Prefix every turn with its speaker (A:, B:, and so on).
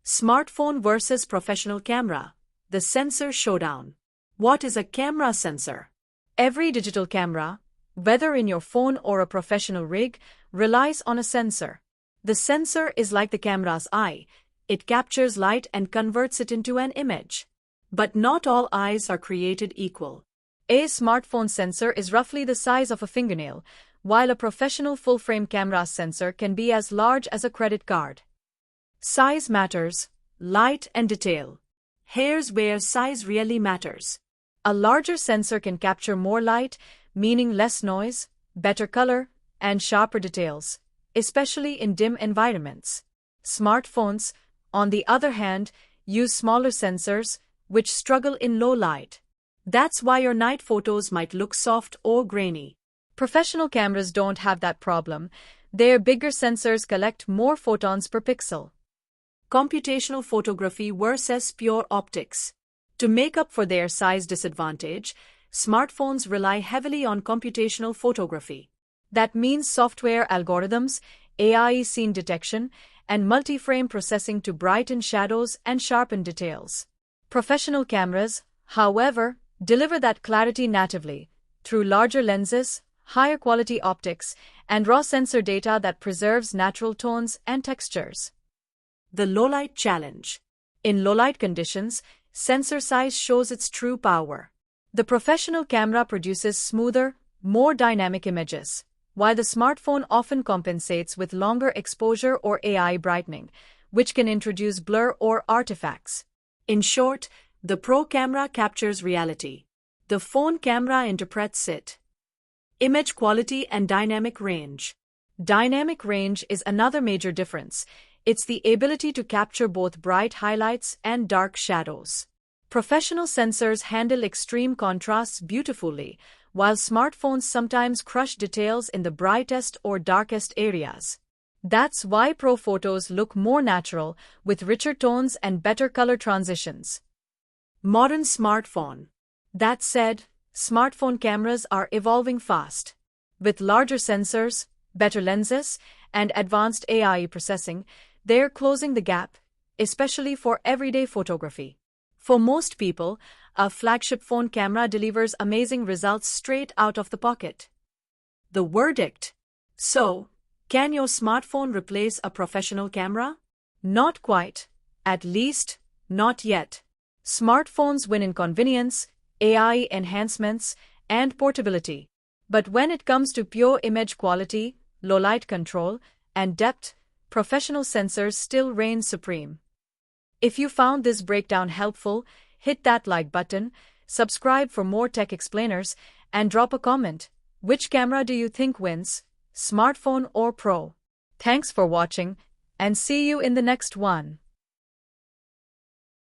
A: Smartphone versus professional camera. The sensor showdown. What is a camera sensor? Every digital camera, whether in your phone or a professional rig, relies on a sensor. The sensor is like the camera's eye. It captures light and converts it into an image. But not all eyes are created equal. A smartphone sensor is roughly the size of a fingernail, while a professional full-frame camera sensor can be as large as a credit card. Size matters, light and detail. Here's where size really matters. A larger sensor can capture more light, meaning less noise, better color, and sharper details, especially in dim environments. Smartphones, on the other hand, use smaller sensors, which struggle in low light. That's why your night photos might look soft or grainy. Professional cameras don't have that problem. Their bigger sensors collect more photons per pixel. Computational photography versus pure optics. To make up for their size disadvantage, smartphones rely heavily on computational photography. That means software algorithms, AI scene detection, and multi-frame processing to brighten shadows and sharpen details. Professional cameras, however, deliver that clarity natively, through larger lenses, higher quality optics, and raw sensor data that preserves natural tones and textures. The low-light challenge. In low-light conditions, sensor size shows its true power. The professional camera produces smoother, more dynamic images, while the smartphone often compensates with longer exposure or AI brightening, which can introduce blur or artifacts. In short, the pro camera captures reality. The phone camera interprets it. Image quality and dynamic range. Dynamic range is another major difference. It's the ability to capture both bright highlights and dark shadows. Professional sensors handle extreme contrasts beautifully, while smartphones sometimes crush details in the brightest or darkest areas. That's why pro photos look more natural, with richer tones and better color transitions. Modern smartphone. That said, smartphone cameras are evolving fast. With larger sensors, better lenses, and advanced AI processing, they're closing the gap, especially for everyday photography. For most people, a flagship phone camera delivers amazing results straight out of the pocket. The verdict. So, can your smartphone replace a professional camera? Not quite. At least, not yet. Smartphones win in convenience, AI enhancements, and portability. But when it comes to pure image quality, low light control, and depth, professional sensors still reign supreme. If you found this breakdown helpful, hit that like button, subscribe for more tech explainers, and drop a comment. Which camera do you think wins, smartphone or pro? Thanks for watching, and see you in the next one.